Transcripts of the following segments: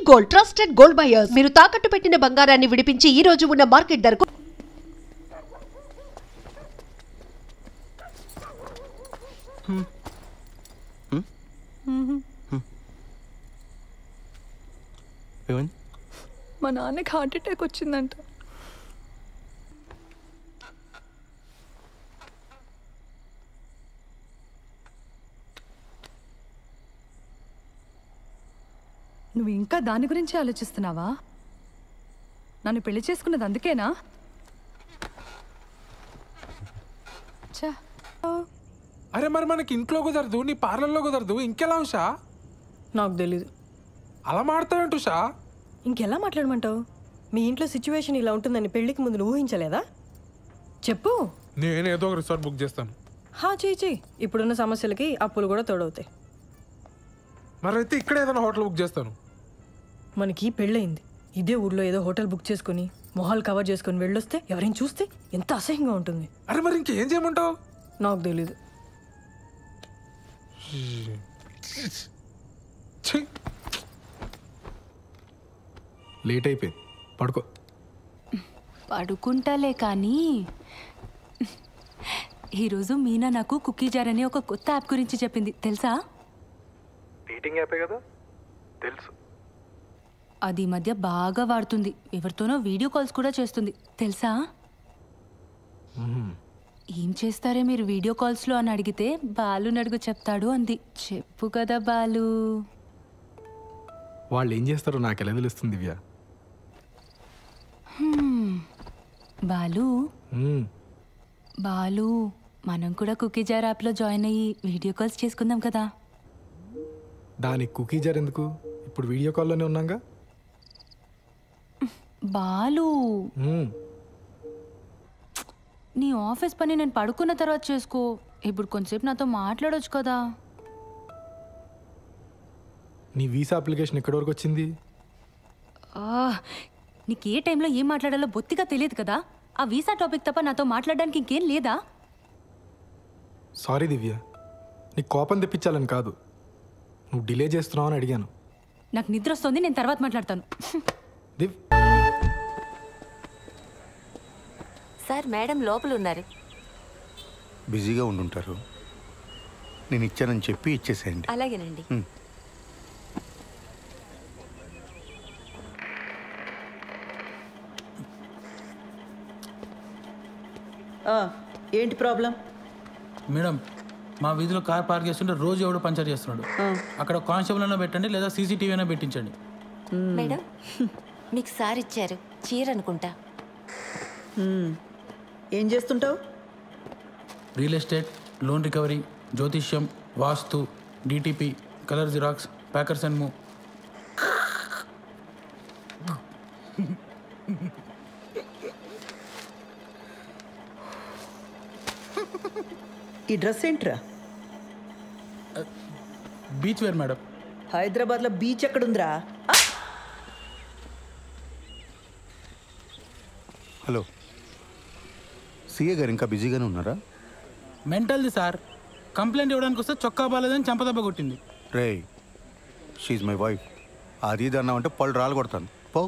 Gold, trusted gold buyers. మీరు తాకట్టు పెట్టిన బంగారాన్ని విడిపించి ఈ రోజు ఉన్న మార్కెట్ ధరకు మా నాన్నకి హార్ట్ అటాక్ వచ్చిందంట. నువ్వు ఇంకా దాని గురించి ఆలోచిస్తున్నావా? నన్ను పెళ్లి చేసుకున్నది అందుకేనా? అరే మరి మనకి ఇంట్లో కుదరదు, నీ పార్లర్లో కుదరదు, ఇంకెలా ఉషా? నాకు తెలీదు. అలా మాడతావేంటి ఉషా? ఇంకెలా మాట్లాడమంటావు? మీ ఇంట్లో సిచ్యువేషన్ ఇలా ఉంటుందని పెళ్లికి ముందు నువ్వు ఊహించలేదా? చెప్పు. నేనేదో ఒక రిసార్ట్ బుక్ చేస్తాను. చెయ్యి. ఇప్పుడున్న సమస్యలకి అప్పులు కూడా తోడవుతాయి. మరైతే ఇక్కడ ఏదైనా హోటల్ బుక్ చేస్తాను. మనకి పెళ్ళయింది, ఇదే ఊర్లో ఏదో హోటల్ బుక్ చేసుకుని మొహాలు కవర్ చేసుకుని వెళ్ళొస్తే ఎవరైనా చూస్తే ఎంత అసహ్యంగా ఉంటుంది. అరే మరి ఇంకేం చేయమంటావు? నాకు తెలీదు. లేట్ అయిపోయింది, పడుకో. పడుకుంటాలే కానీ ఈరోజు మీనా నాకు కుకీ జార్ అనే ఒక కొత్త యాప్ గురించి చెప్పింది, తెలుసా? డేటింగ్ యాపే కదా, తెలుసు. అది ఈ మధ్య బాగా వాడుతుంది. ఎవరితోనో వీడియో కాల్స్ కూడా చేస్తుంది, తెలుసా? ఏం చేస్తారే మీరు వీడియో కాల్స్లో అని అడిగితే బాలు నడుగు చెప్తాడు అంది. చెప్పు కదా బాలు. వాళ్ళు ఏం చేస్తారో నాకు ఎలా తెలుస్తుంది దివ్య? బాలు బాలు మనం కూడా కుకీ జార్ యాప్లో జాయిన్ అయ్యి వీడియో కాల్స్ చేసుకుందాం కదా. దానికి కుకీ జార్ ఎందుకు? ఇప్పుడు వీడియో కాల్లోనే ఉన్నాగా. బాలు నీ ఆఫీస్ పని నేను పడుకున్న తర్వాత చేసుకో. ఇప్పుడు కొంచెంసేపు నాతో మాట్లాడొచ్చు కదా. నీ వీసా అప్లికేషన్ ఎక్కడి వరకు వచ్చింది? నీకు ఏ టైంలో ఏం మాట్లాడాలో బొత్తిగా తెలియదు కదా. ఆ వీసా టాపిక్ తప్ప నాతో మాట్లాడడానికి ఇంకేం లేదా? సారీ దివ్య, నీకు కోపం తెప్పించాలని కాదు, నువ్వు డిలే చేస్తున్నావు అని అడిగాను. నాకు నిద్ర వస్తుంది, నేను తర్వాత మాట్లాడతాను. దివ్ సార్, మేడం లోపల ఉన్నారు. బిజీగా ఉండుంటారు, నేను ఇచ్చానని చెప్పి ఇచ్చేసేయండి. అలాగేనండి. ఏంటి ప్రాబ్లం? మేడం, మా వీధిలో కార్ పార్క్ చేస్తుంటే రోజు ఎవడో పంచర్ చేస్తున్నాడు. అక్కడ కానిస్టేబుల్ అయినా పెట్టండి, లేదా సీసీటీవీ అయినా పెట్టించండి. మేడం, మీకు సార్ ఇచ్చారు, చీర అనుకుంటా. ఏం చేస్తుంటావు? రియల్ ఎస్టేట్, లోన్ రికవరీ, జ్యోతిష్యం, వాస్తు, DTP, colour xerox, packers and move. ఈ డ్రెస్ ఏంట్రా? Beach wear madam. హైదరాబాద్లో బీచ్ ఎక్కడుందిరా? హలో, సిఏ గారు ఇంకా బిజీగానే ఉన్నారా? మెంటల్ది సార్, కంప్లైంట్ ఇవ్వడానికి వస్తే చొక్కా బాలేదని చంపదెబ్బ కొట్టింది. రే, షీఈ్ మై వైఫ్. అది ఇది అన్నామంటే పళ్ళు రాలు కొడతాను, పో.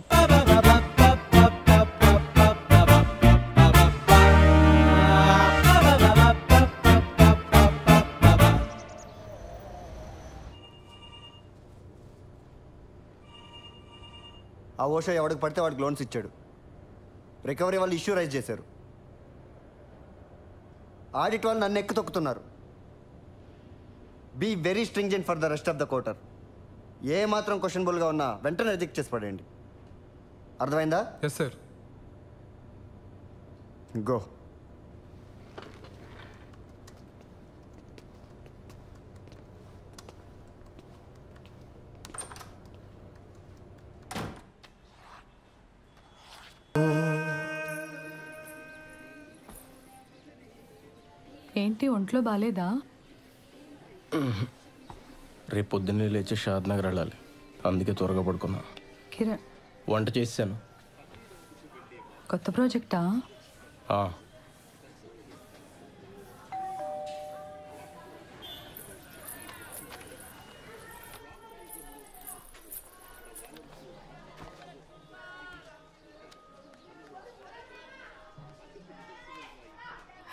ఆ ఓషో ఎవడికి పడితే వాడికి లోన్స్ ఇచ్చాడు. రికవరీ వాళ్ళు ఇష్యూ రైజ్ చేశారు. ఆడిట్ వాళ్ళు నన్ను ఎక్కు తొక్కుతున్నారు. Be very stringent for the rest of the quarter. ఏ మాత్రం క్వశ్చనబుల్గా ఉన్నా వెంటనే రిజెక్ట్ చేసి పడేయండి. అర్థమైందా? Yes sir. గో. ఏంటి ఒంట్లో బాలేదా? రేపు పొద్దున్నే లేచి షాద్ నగర్ వెళ్ళాలి, అందుకే త్వరగా పడుకున్నా. కిరణ్, వంట చేశాను. కొత్త ప్రాజెక్టా?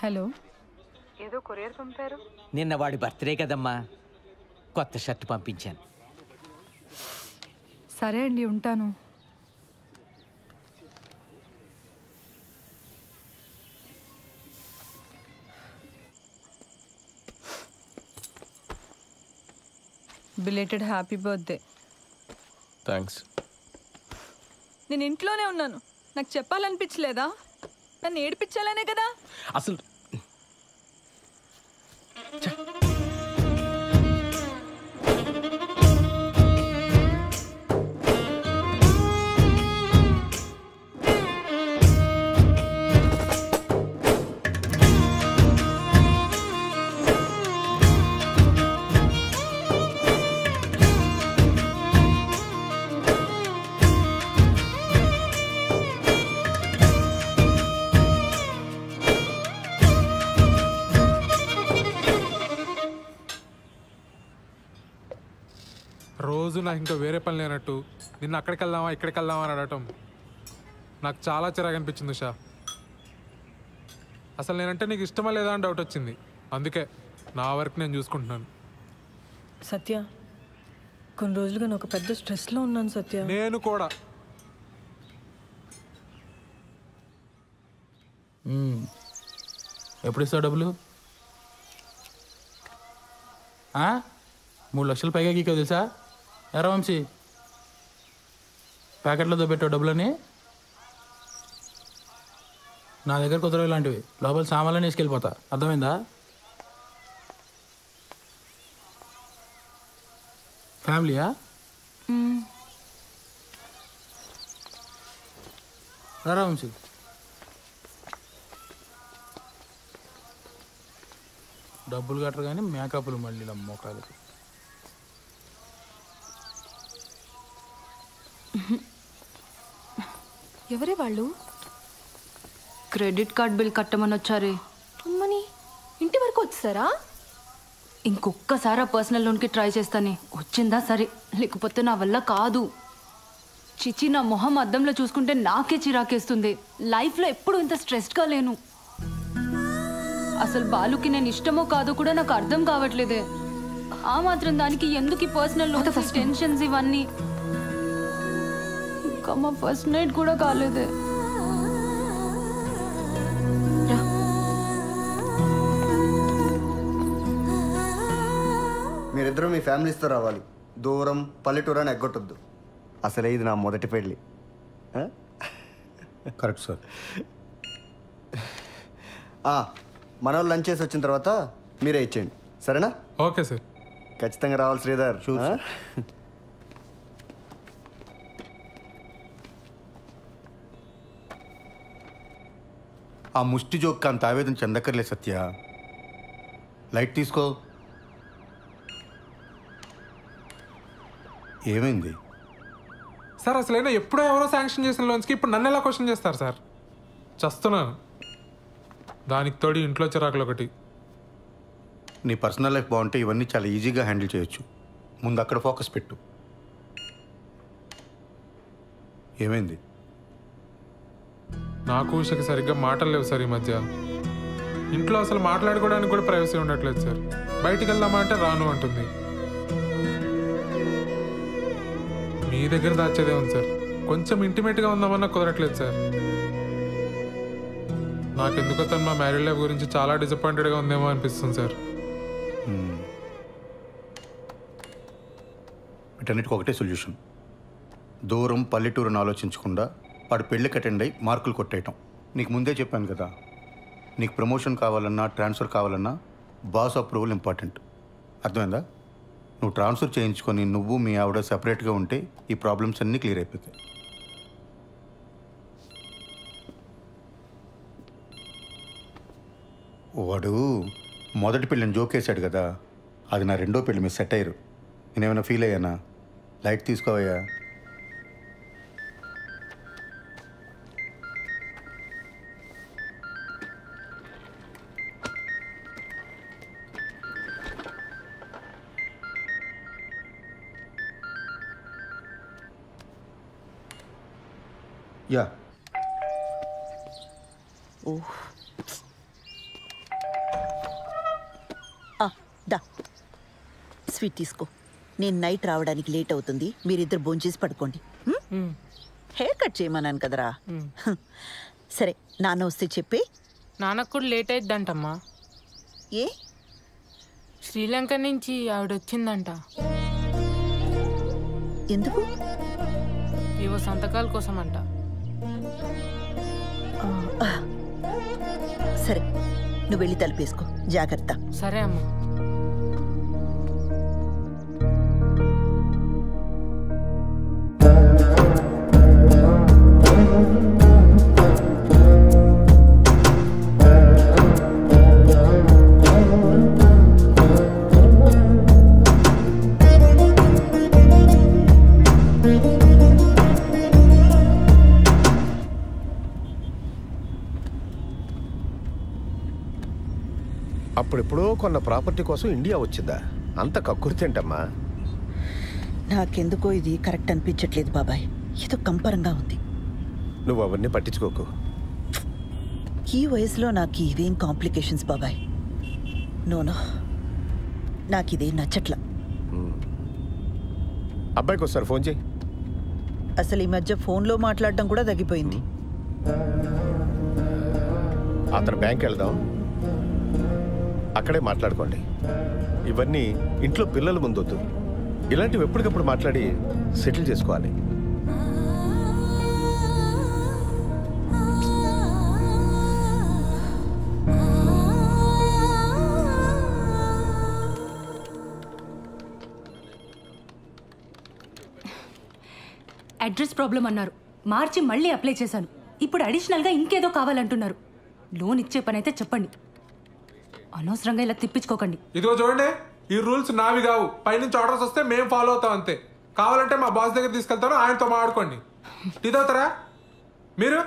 హలో. నిన్న వాడి బర్త్డే కదమ్మా, కొత్త షర్ట్ పంపించాను. సరే అండి, ఉంటాను. Belated happy birthday. థ్యాంక్స్. నేను ఇంట్లోనే ఉన్నాను, నాకు చెప్పాలనిపించలేదా? నన్ను ఏడిపించాలనే కదా. అసలు రోజు నాకు ఇంకా వేరే పని లేనట్టు నిన్న అక్కడికి వెళ్దామా ఇక్కడికి వెళ్దామా అని అడగటం నాకు చాలా చిరాకు అనిపించింది ఉషా. అసలు నేనంటే నీకు ఇష్టమా లేదా అని డౌట్ వచ్చింది. అందుకే నా వర్క్ నేను చూసుకుంటున్నాను. సత్య, కొన్ని రోజులుగా నేను ఒక పెద్ద స్ట్రెస్లో ఉన్నాను సత్య. నేను కూడా. ఎప్పుడు ఇస్తావు డబ్బులు? 3 లక్షలు పైగా గీకో తెలుసా? ఎరా వంశీ, ప్యాకెట్లో పెట్టావు డబ్బులని. నా దగ్గర కుదరవు ఇలాంటివి. లోపల సామాన్లని తీసుకెళ్ళిపోతా, అర్థమైందా? ఫ్యామిలీయా? రా వంశీ. డబ్బులు కట్టరు కానీ మేకప్లు మళ్ళీ మోకాలకి. ఎవరే వాళ్ళు? క్రెడిట్ కార్డ్ బిల్ కట్టమని వచ్చారే. అమ్మని ఇంటి వరకు వచ్చారా? ఇంకొక్కసారి ఆ పర్సనల్ లోన్కి ట్రై చేస్తానే. వచ్చిందా సరే, లేకపోతే నా వల్ల కాదు. చిచి, నా మొహం అద్దంలో చూసుకుంటే నాకే చిరాకేస్తుంది. లైఫ్లో ఎప్పుడు ఇంత స్ట్రెస్డ్గా లేను. అసలు బాలుకి నేను ఇష్టమో కాదో కూడా నాకు అర్థం కావట్లేదే. ఆ మాత్రం దానికి ఎందుకు ఈ పర్సనల్ లోన్స్, టెన్షన్స్ ఇవన్నీ? ఇంకా మా ఫస్ట్ నైట్ కూడా కాలేదే. మీరిద్దరూ మీ ఫ్యామిలీస్తో రావాలి. దూరం పల్లెటూరు అని ఎగ్గొట్టొద్దు. అసలే ఇది నా మొదటి పెళ్ళి. Correct sir. మన వాళ్ళు లంచ్ చేసి వచ్చిన తర్వాత మీరే ఇచ్చేయండి, సరేనా? Okay sir. ఖచ్చితంగా రావాలి శ్రీధర్. ఆ ముష్టి జోక్ అంత ఆవేదన చెందక్కర్లే సత్య. లైట్ తీసుకో. ఏమైంది సార్? అసలైనా ఎప్పుడో ఎవరో శాంక్షన్ చేసిన లోన్స్కి ఇప్పుడు నన్ను ఎలా క్వశ్చన్ చేస్తారు సార్? చస్తున్నాను. దానికి తోడి ఇంట్లో చిరాకులు ఒకటి. నీ పర్సనల్ లైఫ్ బాగుంటే ఇవన్నీ చాలా ఈజీగా హ్యాండిల్ చేయొచ్చు. ముందు అక్కడ ఫోకస్ పెట్టు. ఏమైంది? నాకు ఉషకి సరిగ్గా మాటలు లేవు సార్ ఈ మధ్య. ఇంట్లో అసలు మాట్లాడుకోవడానికి కూడా ప్రైవసీ ఉండట్లేదు సార్. బయటికి వెళ్దామా అంటే రాను అంటుంది. మీ దగ్గర దాచేదే ఉంది సార్. కొంచెం ఇంటిమేట్గా ఉందామన్నా కుదరట్లేదు సార్. నాకెందుకో తను మా మ్యారీడ్ లైఫ్ గురించి చాలా డిసప్పాయింటెడ్గా ఉందేమో అనిపిస్తుంది సార్. వీటన్నిటికి ఒకటే సొల్యూషన్. దూరం పల్లెటూరుని ఆలోచించకుండా వాడు పెళ్ళికి అటెండ్ అయ్యి మార్కులు కొట్టేయటం. నీకు ముందే చెప్పాను కదా, నీకు ప్రమోషన్ కావాలన్నా ట్రాన్స్ఫర్ కావాలన్నా బాస్ అప్రూవల్ ఇంపార్టెంట్. అర్థమైందా? నువ్వు ట్రాన్స్ఫర్ చేయించుకొని నువ్వు మీ ఆవిడ సెపరేట్గా ఉంటే ఈ ప్రాబ్లమ్స్ అన్నీ క్లియర్ అయిపోతాయి. వాడు మొదటి పెళ్ళిని జోకేశాడు కదా, అది నా రెండో పెళ్ళి మీరు సెట్ అయ్యారు. నేనేమైనా ఫీల్ అయ్యానా? లైట్ తీసుకోవయ్యా. యా. దా స్వీట్ తీసుకో. నేను నైట్ రావడానికి లేట్ అవుతుంది, మీరిద్దరు భోంచేసి పడుకోండి. హెయిర్ కట్ చేయమన్నాను కదరా. సరే, నాన్న వస్తే చెప్పే. నాన్నకు కూడా లేట్ అయిద్దంటమ్మా. ఏ? శ్రీలంక నుంచి ఆవిడ వచ్చిందంట. ఎందుకు? ఏవో సంతకాల కోసం అంట. సరే, నువ్వు వెళ్ళి తలుపేసుకో. జాగ్రత్త. సరే అమ్మా. అప్పుడెప్పుడో కొన్న ప్రాపర్టీ కోసం ఇండియా వచ్చిందా? అంత కక్కుర్తేంటమ్మా? నాకెందుకో ఇది కరెక్ట్ అనిపించట్లేదు బాబాయ్. ఏదో కంపరంగా ఉంది. నువ్వు అవన్నీ పట్టించుకోకు. ఈ వయసులో నాకు ఇవేం కాంప్లికేషన్స్ బాబాయ్. నోనో, నాకు ఇదేం నచ్చట్లా. అబ్బాయికి ఒకసారి ఫోన్ చేయి. అసలు ఈ మధ్య ఫోన్లో మాట్లాడడం కూడా తగ్గిపోయింది. అతను బ్యాంక్ వెళ్దాం, అక్కడే మాట్లాడుకోండి. ఇవన్నీ ఇంట్లో పిల్లల ముందొద్దు. ఇలాంటివి ఎప్పటికప్పుడు మాట్లాడి సెటిల్ చేసుకోవాలి. అడ్రస్ ప్రాబ్లం అన్నారు, మార్చి మళ్ళీ అప్లై చేశాను. ఇప్పుడు అడిషనల్గా ఇంకేదో కావాలంటున్నారు. లోన్ ఇచ్చే పని అయితే చెప్పండి, అనవసరంగా ఇలా తిప్పించుకోకండి. ఇదిగో చూడండి, ఈ రూల్స్ నావి కావు. పైనుంచి ఆర్డర్స్ వస్తే మేము ఫాలో అవుతాం అంతే. కావాలంటే మా బాస్ దగ్గర తీసుకెళ్తాను, ఆయనతో మాట్లాడుకోండి. ఇదవుతారా మీరు?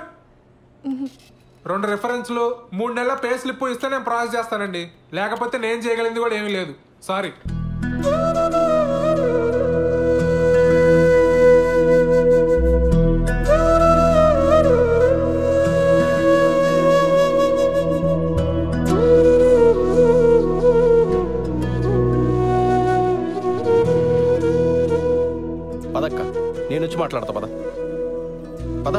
2 రెఫరెన్స్లు 3 నెలల పే స్లిప్ ఇస్తే నేను ప్రాసెస్ చేస్తానండి. లేకపోతే నేను చేయగలిగింది కూడా ఏమీ లేదు. సారీ. పదక్క, నేను వచ్చి మాట్లాడతా. పద పద.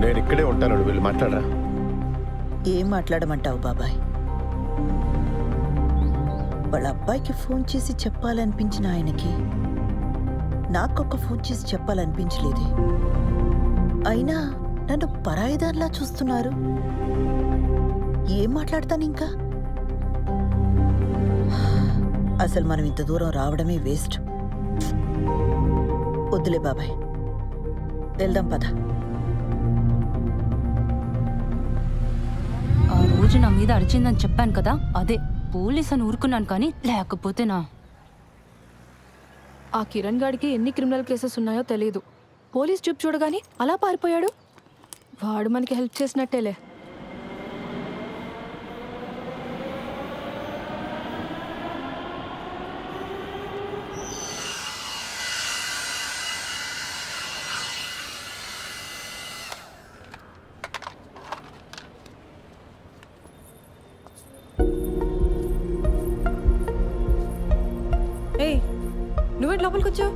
నేను ఇక్కడే ఉంటాను, వెళ్ళి మాట్లాడరా. ఏం మాట్లాడమంటావు బాబాయ్? వాళ్ళ అబ్బాయికి ఫోన్ చేసి చెప్పాలనిపించిన ఆయనకి నాకొక ఫోన్ చేసి చెప్పాలనిపించలేదే. అయినా నన్ను పరాయిదాన్లా చూస్తున్నారు. ఏం మాట్లాడతాను ఇంకా? అసలు మనం ఇంత దూరం రావడమే వేస్ట్. వద్దులే బాబాయ్, వెళ్దాం పద. ఆ రోజు నా మీద అరిచిందని చెప్పాను కదా, అదే పోలీస్ అని ఊరుకున్నాను. కానీ లేకపోతే నా ఆ కిరణ్ గాడికి ఎన్ని క్రిమినల్ కేసెస్ ఉన్నాయో తెలియదు. పోలీస్ చూపు చూడగానే అలా పారిపోయాడు. వాడు మనకి హెల్ప్ చేసినట్టేలే. నువ్వేంటి లోపలికి వచ్చావు?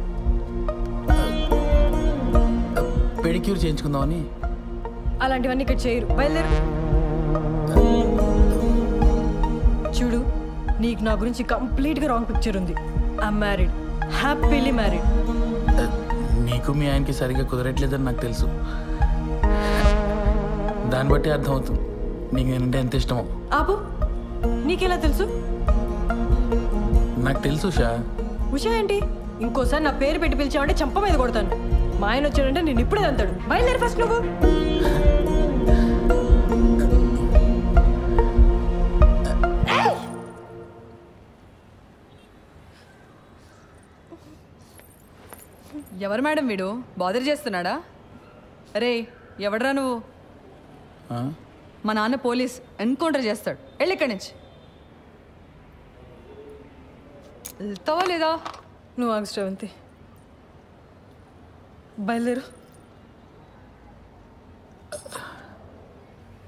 పెడిక్యూర్ చేయించుకుందామని. అలాంటివన్నీ ఇక్కడ చేయరు, బయలుదేరు. చూడు, నీకు నా గురించి కంప్లీట్గా రాంగ్ పిక్చర్ ఉంది. I'm married, happily married. నీకు మీ ఆయనకి సరిగ్గా కుదరట్లేదని నాకు తెలుసు. దాన్ని బట్టి అర్థమవుతుంది నీకు నేనంటే ఎంత ఇష్టమో. ఆపు, నీకెలా తెలుసు? నాకు తెలుసు ఉషా. ఉషా ఏంటి? ఇంకోసారి నా పేరు పెట్టి పిలిచావంటే చంప మీద కొడతాను. మా ఆయన వచ్చాడంటే నేను ఇప్పుడే అంటాడు. బయలుదేరి ఫస్ట్ నువ్వు. ఎవరు మేడం వీడు? బాదర్ చేస్తున్నాడా? అరే ఎవడరా నువ్వు? మా నాన్న పోలీస్, ఎన్కౌంటర్ చేస్తాడు. వెళ్ళి ఇక్కడి నుంచి. వెళ్తావా లేదా? నువ్వు ఆగు శ్రవంతి, బయలుదేరు.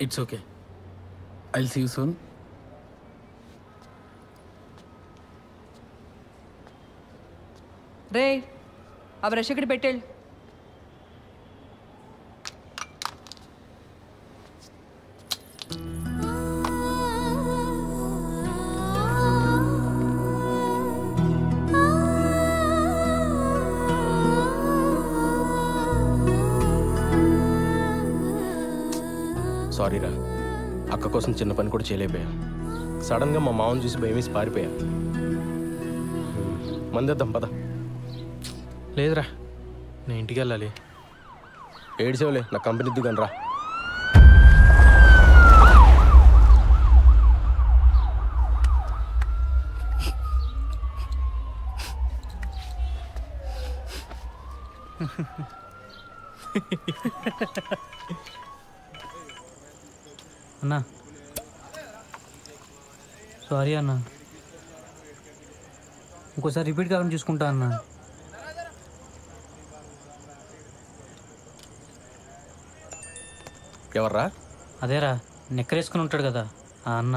It's okay, I will see you soon. రే, ఆ బ్రష్ ఇక్కడ పెట్టేళ్ళు. సారీరా, అక్క కోసం చిన్న పని కూడా చేయలేకపోయా. సడన్గా మా మామని చూసి భయమేసి పారిపోయా. మందేద్దాం పద. లేదురా, నేను ఇంటికి వెళ్ళాలి. ఏడ్చేవులే, నా కంపెనీ ఇద్దు కానీ రా. అన్నా సారీ అన్నా, ఇంకోసారి రిపీట్ కాకుండా చూసుకుంటా అన్నా. ఎవర్రా? అదేరా, నెక్కరేసుకుని ఉంటాడు కదా ఆ అన్న.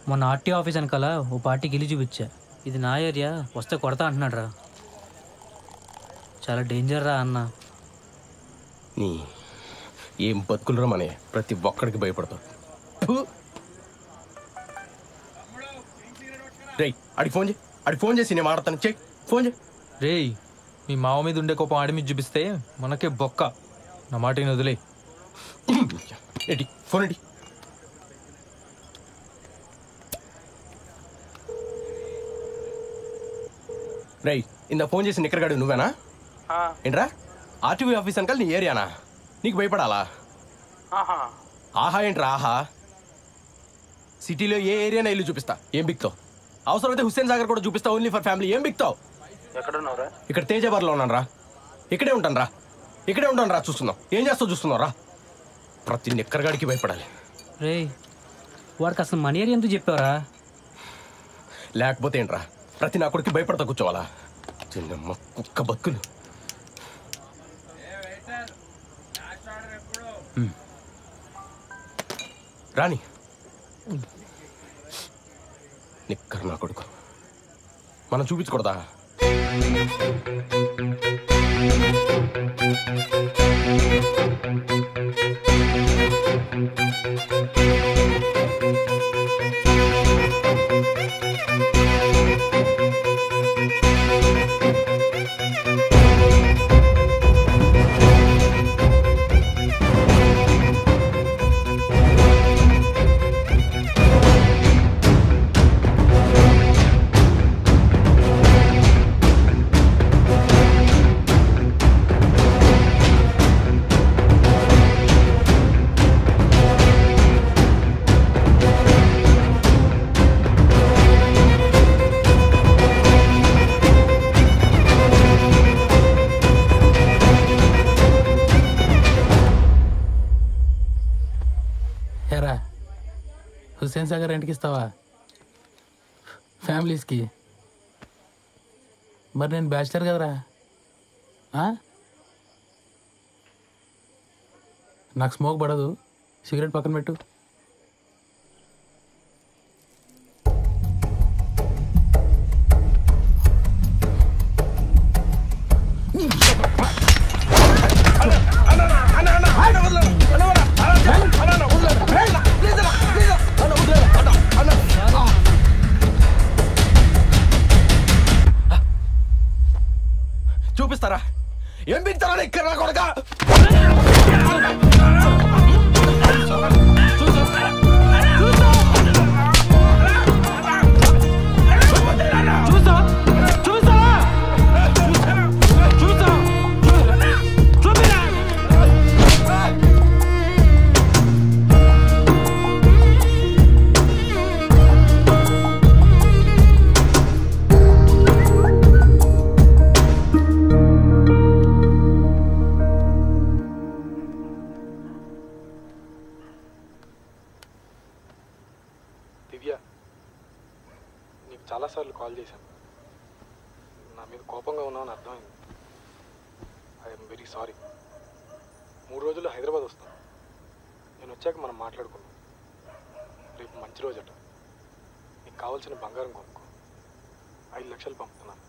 మొన్న ఆర్టీ ఆఫీస్ వెనకాల ఓ పార్టీకి వెళ్ళి చూపించా. ఇది నా ఏరియా, వస్తే కొడతా అంటున్నాడు రా. చాలా డేంజర్ రా అన్న. ఏం బతుకులరా మనే, ప్రతి ఒక్కడికి భయపడతావు. రేయ్, అడిగి ఫోన్ చేసి నేను మాట్లాడతాను. చెక్ ఫోన్ చేయి. రేయ్, మీ మావ మీద ఉండే కోపం ఆడి మీద చూపిస్తే మనకే బొక్క. నా మాటని వదిలే. ఎడి ఫోన్ ఎడి. రేయ్, ఇందా ఫోన్ చేసి నిక్కరగాడు నువ్వేనా? ఏంట్రా, ఆర్టీవీ ఆఫీస్ అంకల్ నీ ఏరియానా? నీకు భయపడాలా? ఆహా ఏంట్రా ఆహా? సిటీలో ఏ ఏరియానా ఇల్లు చూపిస్తా, ఏం బిక్తావు? అవసరమైతే హుస్సేన్ సాగర్ కూడా చూపిస్తా, ఓన్లీ ఫర్ ఫ్యామిలీ. ఏం బిక్తావు? ఎక్కడున్నావురా? ఇక్కడ తేజాబార్లో ఉన్నాను రా. ఇక్కడే ఉంటాను రా. చూస్తున్నావు, ఏం చేస్తావు చూస్తున్నావు రా. ప్రతి నిక్కరగాడికి భయపడాలి. రే, వాడికి అసలు మన ఏరియా ఎందుకు చెప్పావరా? లేకపోతే ఏంట్రా, ప్రతి నా కొడుకు భయపడతా కూర్చోవాలా? చిన్నమ్మ కుక్క బతుకులు. రాని నిక్కర్ నా కొడుకు, మనం చూపించకూడదా? హుస్సేన్ సాగర్ రెంట్కి ఇస్తావా ఫ్యామిలీస్కి? మరి నేను బ్యాచిలర్ కదరా. నాకు స్మోక్ పడదు, సిగరెట్ పక్కన పెట్టు. చూపిస్తారా ఏం బిగుతారా ఇక్కడ నా కొడుకా? నీకు చాలాసార్లు కాల్ చేశాను. నా మీద కోపంగా ఉన్నావని అర్థమైంది. I'm very sorry. 3 రోజుల్లో హైదరాబాద్ వస్తాను. నేను వచ్చాక మనం మాట్లాడుకుందాం. రేపు మంచి రోజట. నీకు కావాల్సిన బంగారం కొనుక్కో. 5 లక్షలు పంపుతున్నాను.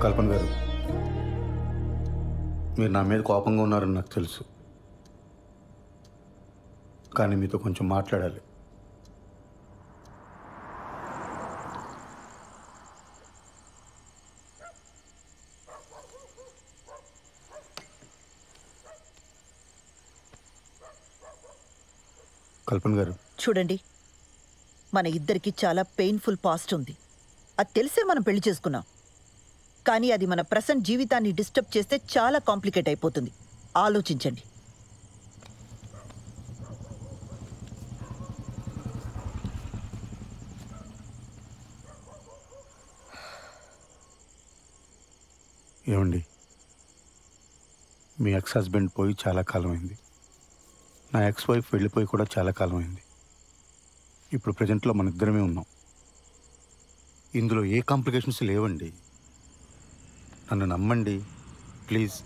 కల్పన గారు, మీరు నా మీద కోపంగా ఉన్నారని నాకు తెలుసు, కానీ మీతో కొంచెం మాట్లాడాలి. కల్పన గారు, చూడండి, మన ఇద్దరికి చాలా పెయిన్ఫుల్ పాస్ట్ ఉంది. అది తెలిసే మనం పెళ్లి చేసుకున్నాం. కానీ అది మన ప్రెసెంట్ జీవితాన్ని డిస్టర్బ్ చేస్తే చాలా కాంప్లికేట్ అయిపోతుంది. ఆలోచించండి. ఏమండి, మీ ఎక్స్ హస్బెండ్ పోయి చాలా కాలమైంది. నా ఎక్స్ వైఫ్ వెళ్ళిపోయి కూడా చాలా కాలమైంది. ఇప్పుడు ప్రజెంట్లో మన ఇద్దరమే ఉన్నాం. ఇందులో ఏ కాంప్లికేషన్స్ లేవండి. నన్ను నమ్మండి ప్లీజ్.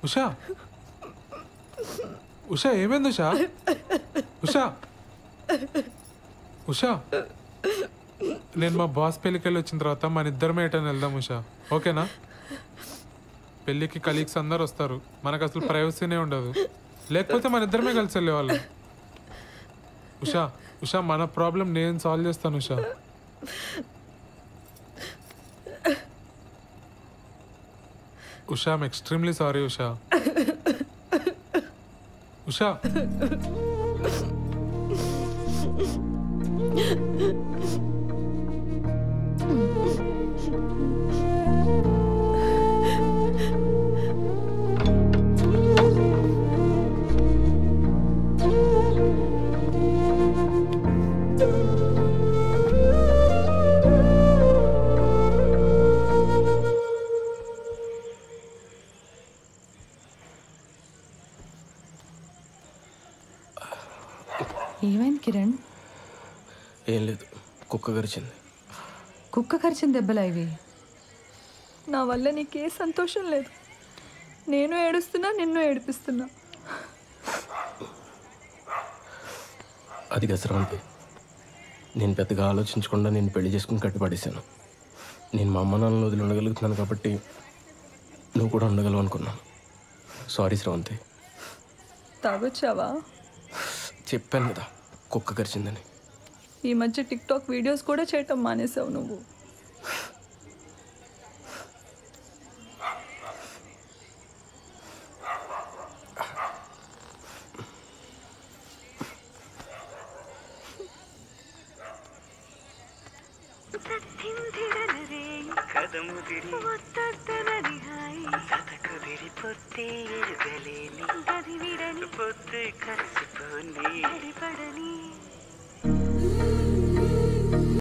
ఉషా, ఉషా ఏమైంది ఉషా? ఉషా, ఉషా, నేను మా బాస్ పెళ్ళికి వెళ్ళి వచ్చిన తర్వాత మన ఇద్దరమే ఎటని వెళ్దాం ఉషా, ఓకేనా? పెళ్ళికి కలీగ్స్ అందరు వస్తారు, మనకు అసలు ప్రైవసీనే ఉండదు. లేకపోతే మన ఇద్దరమే కలిసి వెళ్ళేవాళ్ళం. ఉషా, ఉషా, మన ప్రాబ్లం నేను సాల్వ్ చేస్తాను Usha. Usha, I'm extremely sorry Usha. Usha, ఏమైంది కిరణ్? ఏం లేదు, కుక్క కరిచింది. కుక్క కరిచిన దెబ్బలా ఇవి? నా వల్ల నీకే సంతోషం లేదు. నేను ఏడుస్తున్నా, నిన్ను ఏడిపిస్తున్నా. అది గసరవంతి. నేను పెద్దగా ఆలోచించకుండా నేను పెళ్లి చేసుకుని కట్టిపడేశాను. నేను మా అమ్మ నాన్నలు వదిలి ఉండగలుగుతున్నాను కాబట్టి నువ్వు కూడా ఉండగలవు అనుకున్నాను. సారీ శ్రవంతి. తాగొచ్చావా? చెప్పాను కదా కుక్క కరిచిందని. ఈ మధ్య టిక్టాక్ వీడియోస్ కూడా చేయటం మానేసావు నువ్వు. పొద్దు కలిసిపోని